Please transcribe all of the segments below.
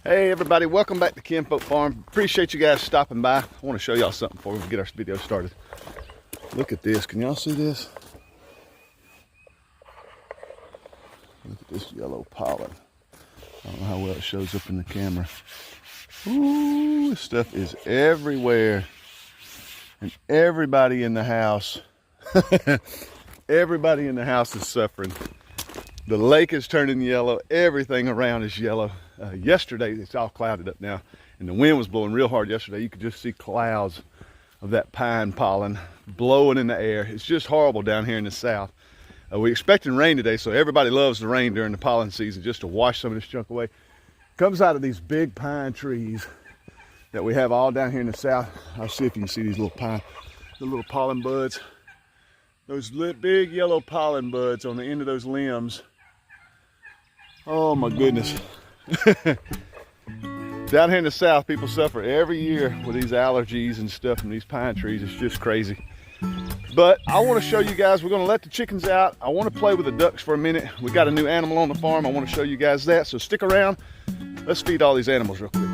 Hey everybody, welcome back to Kinfolk Farm. Appreciate you guys stopping by. I want to show y'all something before we get our video started. Look at this, can y'all see this? Look at this yellow pollen. I don't know how well it shows up in the camera. Ooh, this stuff is everywhere. And everybody in the house, everybody in the house is suffering. The lake is turning yellow, everything around is yellow. Yesterday, it's all clouded up now, and the wind was blowing real hard yesterday. You could just see clouds of that pine pollen blowing in the air. It's just horrible down here in the south. We're expecting rain today, so everybody loves the rain during the pollen season just to wash some of this junk away. Comes out of these big pine trees that we have all down here in the south. I'll see if you can see these little little pollen buds. Those big yellow pollen buds on the end of those limbs. Oh my goodness. Down here in the south, people suffer every year with these allergies and stuff from these pine trees. It's just crazy. But I want to show you guys, we're going to let the chickens out. I want to play with the ducks for a minute. We got a new animal on the farm. I want to show you guys that. So stick around. Let's feed all these animals real quick.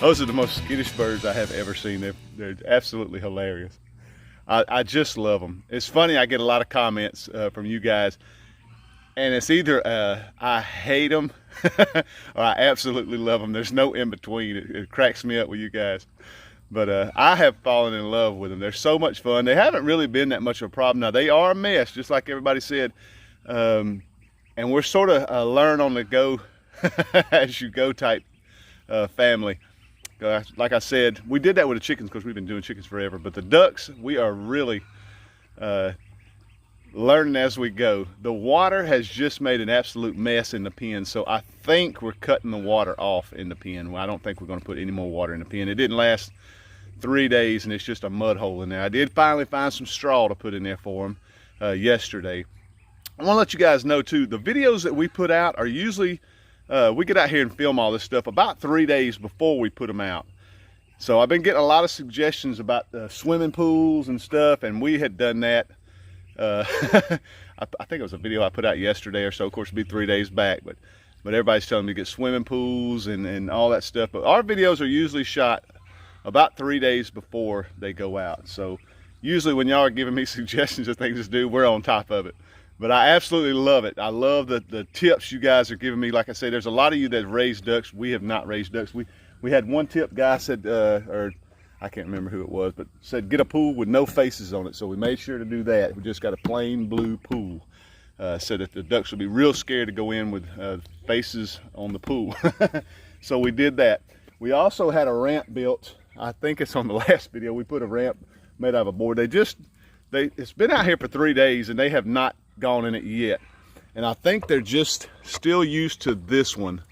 Those are the most skittish birds I have ever seen. They're absolutely hilarious. I just love them. It's funny, I get a lot of comments from you guys, and it's either I hate them or I absolutely love them. There's no in between. It cracks me up with you guys. But I have fallen in love with them. They're so much fun. They haven't really been that much of a problem. Now, they are a mess, just like everybody said. And we're sort of learn on the go as you go type family. Like I said, we did that with the chickens because we've been doing chickens forever. But the ducks, we are really learning as we go. The water has just made an absolute mess in the pen. So I think we're cutting the water off in the pen. I don't think we're going to put any more water in the pen. It didn't last 3 days and it's just a mud hole in there. I did finally find some straw to put in there for them yesterday. I want to let you guys know too, the videos that we put out are usually we get out here and film all this stuff about 3 days before we put them out. So I've been getting a lot of suggestions about swimming pools and stuff, and we had done that. I think it was a video I put out yesterday or so. Of course, it'll be 3 days back, but everybody's telling me to get swimming pools and all that stuff. But our videos are usually shot about 3 days before they go out. So usually when y'all are giving me suggestions of things to do, we're on top of it. But I absolutely love it. I love the tips you guys are giving me. Like I say, there's a lot of you that raise ducks. We have not raised ducks. We had one tip guy said, or I can't remember who it was, but said get a pool with no faces on it. So we made sure to do that. We just got a plain blue pool. So that the ducks would be real scared to go in with faces on the pool. So we did that. We also had a ramp built. I think it's on the last video. We put a ramp made out of a board. it's been out here for 3 days and they have not gone in it yet. And I think they're just still used to this one.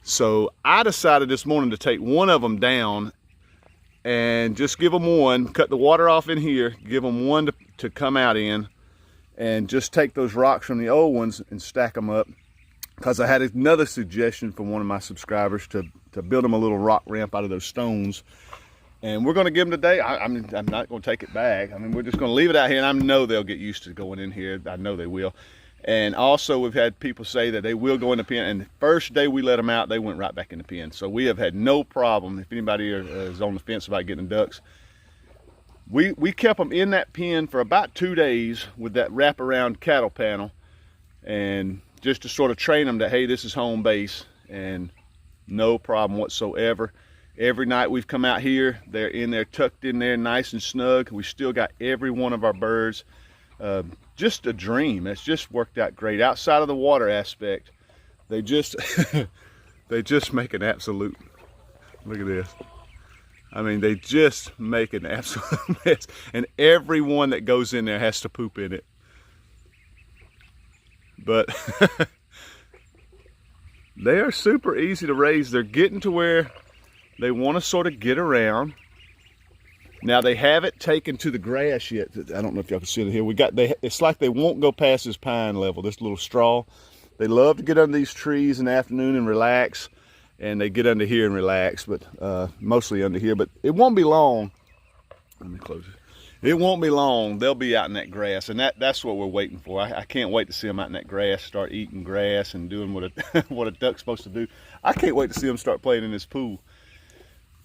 So I decided this morning to take one of them down and just give them one, cut the water off in here, give them one to come out in, and just take those rocks from the old ones and stack them up. Because I had another suggestion from one of my subscribers to build them a little rock ramp out of those stones. And we're going to give them today. I'm not going to take it back. I mean, we're just going to leave it out here, and I know they'll get used to going in here. I know they will. And also, we've had people say that they will go in the pen, and the first day we let them out, they went right back in the pen. So we have had no problem. If anybody is on the fence about getting ducks, we kept them in that pen for about 2 days with that wraparound cattle panel, and just to sort of train them that, hey, this is home base, and no problem whatsoever. Every night we've come out here, they're in there, tucked in there, nice and snug. We still got every one of our birds. Just a dream. It's just worked out great. Outside of the water aspect, they just they just make an absolute, look at this. I mean, they just make an absolute mess, and everyone that goes in there has to poop in it. But they are super easy to raise. They're getting to where they want to sort of get around. Now, they haven't taken to the grass yet. I don't know if y'all can see it here. It's like they won't go past this pine level, this little straw. They love to get under these trees in the afternoon and relax, and they get under here and relax, but mostly under here. But it won't be long. Let me close it. It won't be long. They'll be out in that grass, and that's what we're waiting for. I can't wait to see them out in that grass, start eating grass and doing what what a duck's supposed to do. I can't wait to see them start playing in this pool.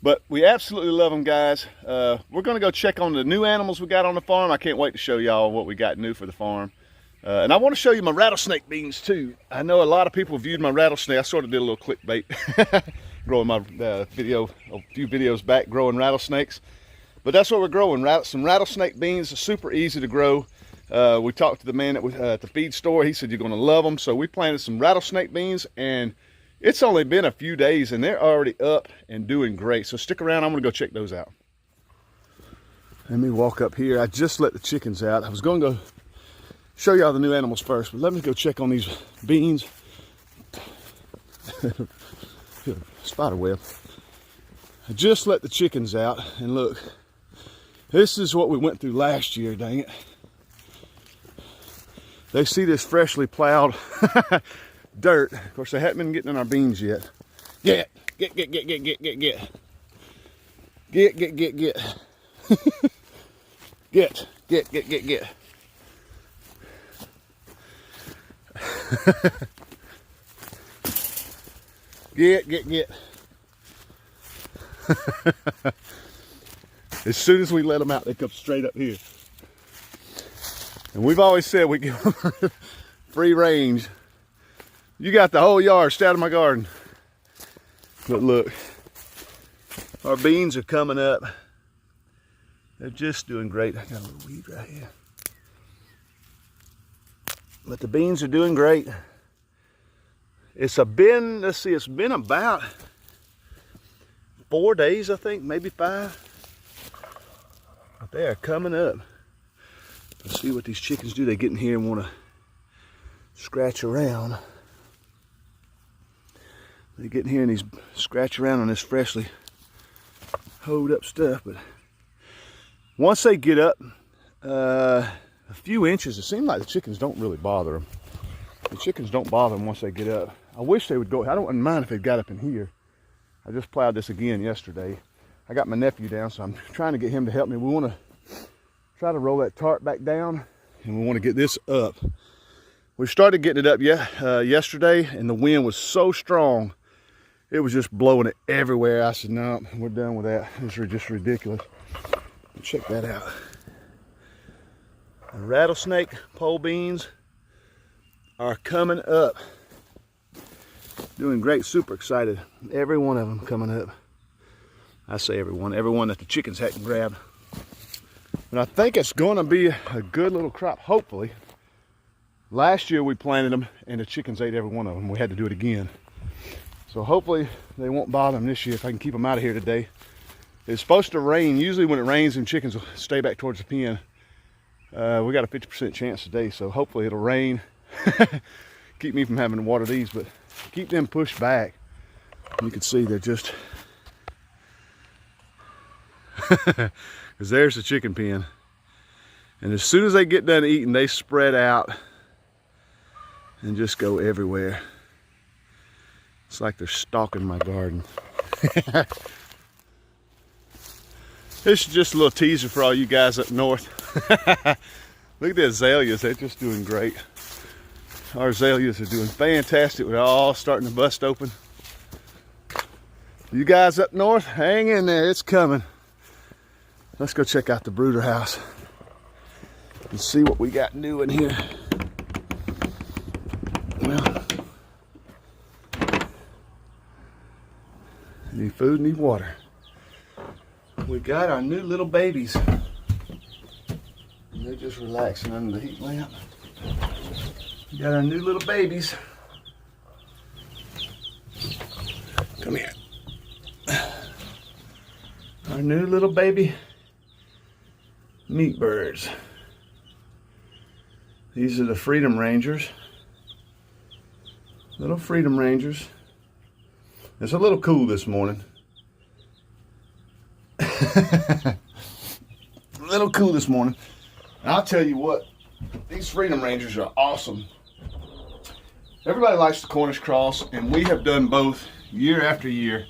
But we absolutely love them, guys. We're going to go check on the new animals we got on the farm. I can't wait to show y'all what we got new for the farm. And I want to show you my rattlesnake beans too. I know a lot of people viewed my rattlesnake. I sort of did a little clickbait growing my video a few videos back, growing rattlesnakes. But that's what we're growing, some rattlesnake beans. Are super easy to grow. We talked to the man at the feed store. He said you're going to love them. So we planted some rattlesnake beans, and it's only been a few days and they're already up and doing great. So stick around, I'm gonna go check those out. Let me walk up here. I just let the chickens out. I was gonna go show y'all the new animals first, but let me go check on these beans. Spider web. I just let the chickens out, and look, this is what we went through last year, dang it. They see this freshly plowed dirt. Of course, they haven't been getting in our beans yet. Get. Get. As soon as we let them out, they come straight up here. And we've always said we give them free range. You got the whole yard, stay out of my garden. But look, our beans are coming up. They're just doing great. I got a little weed right here. But the beans are doing great. It's been about 4 days, I think, maybe 5. But they are coming up. Let's see what these chickens do. They get in here and want to scratch around. They get in here and these scratch around on this freshly hoed up stuff. But once they get up a few inches, it seems like the chickens don't really bother them. The chickens don't bother them once they get up. I wish they would go. I don't mind if they got up in here. I just plowed this again yesterday. I got my nephew down, so I'm trying to get him to help me. We want to try to roll that tarp back down, and we want to get this up. We started getting it up yesterday, and the wind was so strong. It was just blowing it everywhere. I said, no, we're done with that. It's just ridiculous. Check that out. The rattlesnake pole beans are coming up. Doing great, super excited. Every one of them coming up. I say everyone that the chickens hadn't grabbed. And I think it's going to be a good little crop, hopefully. Last year we planted them and the chickens ate every one of them. We had to do it again. So hopefully they won't bother them this year if I can keep them out of here today. It's supposed to rain. Usually when it rains, them chickens will stay back towards the pen. We got a 50% chance today, so hopefully it'll rain. Keep me from having to water these, but keep them pushed back. You can see they're just, because there's the chicken pen. And as soon as they get done eating, they spread out and just go everywhere. It's like they're stalking my garden. This is just a little teaser for all you guys up north. Look at the azaleas, they're just doing great. Our azaleas are doing fantastic. We're all starting to bust open. You guys up north, hang in there, it's coming. Let's go check out the brooder house and see what we got new in here. Well, need food, need water. We got our new little babies. They're just relaxing under the heat lamp. We got our new little babies. Come here. Our new little baby meat birds. These are the Freedom Rangers. Little Freedom Rangers. It's a little cool this morning. A little cool this morning. And I'll tell you what, these Freedom Rangers are awesome. Everybody likes the Cornish Cross, and we have done both year after year.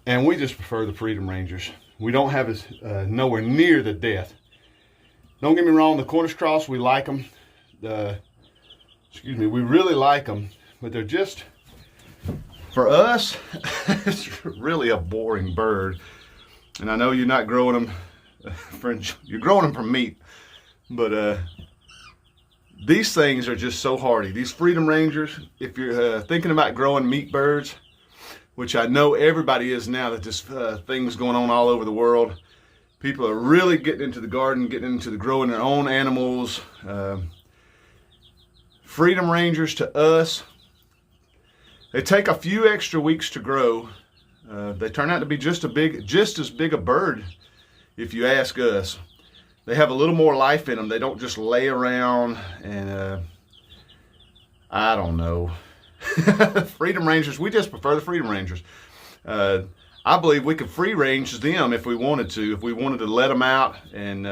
And we just prefer the Freedom Rangers. We don't have as nowhere near the death. Don't get me wrong, the Cornish Cross, we like them. We really like them, but they're just, for us, it's really a boring bird. And I know you're not growing them you're growing them for meat, but these things are just so hardy. These Freedom Rangers, if you're thinking about growing meat birds, which I know everybody is now that this thing's going on all over the world, people are really getting into the garden, getting into the growing their own animals. Freedom Rangers to us, they take a few extra weeks to grow. They turn out to be just as big a bird, if you ask us. They have a little more life in them. They don't just lay around and I don't know. Freedom Rangers, we just prefer the Freedom Rangers. I believe we could free range them if we wanted to. If we wanted to let them out and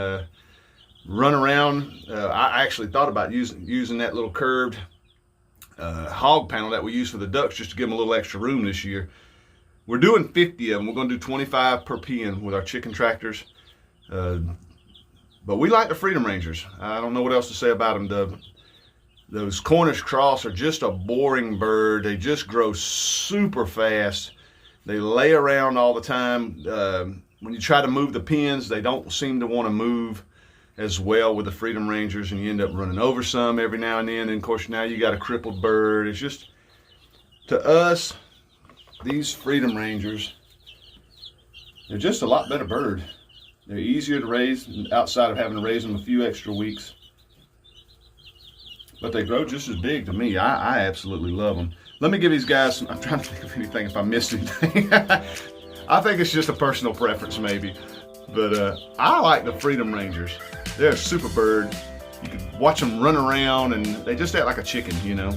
run around. I actually thought about using that little curved hog panel that we use for the ducks just to give them a little extra room this year. We're doing 50 of them. We're going to do 25 per pen with our chicken tractors. But we like the Freedom Rangers. I don't know what else to say about them. Those Cornish Cross are just a boring bird. They just grow super fast. They lay around all the time. When you try to move the pens, they don't seem to want to move as well with the Freedom Rangers, and you end up running over some every now and then. And of course, now you got a crippled bird. It's just, to us, these Freedom Rangers, they're just a lot better bird. They're easier to raise outside of having to raise them a few extra weeks. But they grow just as big to me. I absolutely love them. Let me give these guys some, I'm trying to think of anything if I missed anything. I think it's just a personal preference maybe. But I like the Freedom Rangers. They're a super bird. You can watch them run around and they just act like a chicken, you know.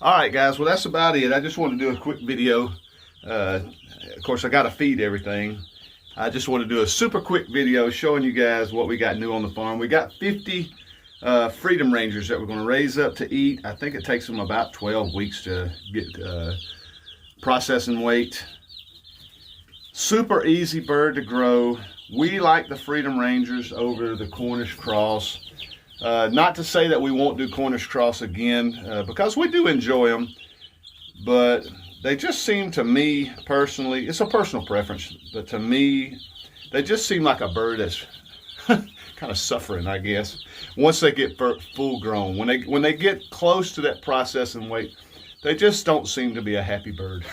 All right, guys, well, that's about it. I just wanted to do a quick video. Of course, I got to feed everything. I just want to do a super quick video showing you guys what we got new on the farm. We got 50 Freedom Rangers that we're going to raise up to eat. I think it takes them about 12 weeks to get processing weight. Super easy bird to grow. We like the Freedom Rangers over the Cornish Cross. Not to say that we won't do Cornish Cross again, because we do enjoy them, but they just seem to me personally, it's a personal preference, but to me, they just seem like a bird that's kind of suffering, I guess, once they get full grown. When they get close to that processing weight, they just don't seem to be a happy bird.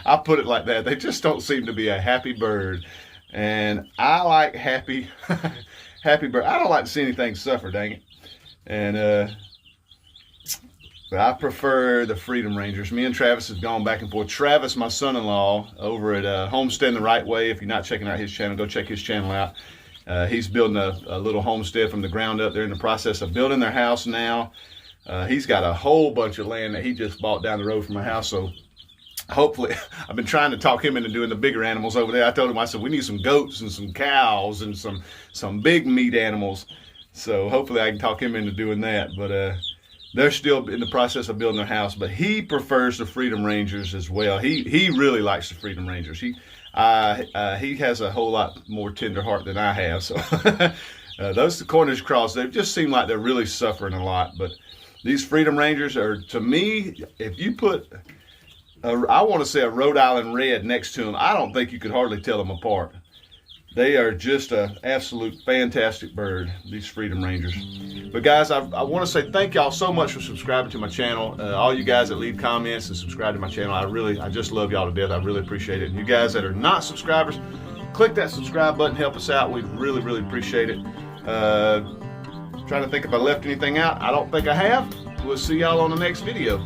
I'll put it like that. They just don't seem to be a happy bird. And I like happy happy bird. I don't like to see anything suffer, dang it. And but I prefer the Freedom Rangers. Me and Travis have gone back and forth. Travis, my son-in-law, over at Homestead the Right Way. If you're not checking out his channel, go check his channel out. He's building a little homestead from the ground up. They're in the process of building their house now. He's got a whole bunch of land that he just bought down the road from my house. So hopefully, I've been trying to talk him into doing the bigger animals over there. I told him, I said, we need some goats and some cows and some big meat animals. So hopefully I can talk him into doing that. But they're still in the process of building their house. But he prefers the Freedom Rangers as well. He really likes the Freedom Rangers. He has a whole lot more tender heart than I have. So those Cornish Cross, they just seem like they're really suffering a lot. But these Freedom Rangers are, to me, if you put, I want to say a Rhode Island Red next to them, I don't think you could hardly tell them apart. They are just an absolute fantastic bird, these Freedom Rangers. But guys, I want to say thank y'all so much for subscribing to my channel. All you guys that leave comments and subscribe to my channel, I just love y'all to death. I really appreciate it. And you guys that are not subscribers, click that subscribe button, help us out. We really, really appreciate it. Trying to think if I left anything out. I don't think I have. We'll see y'all on the next video.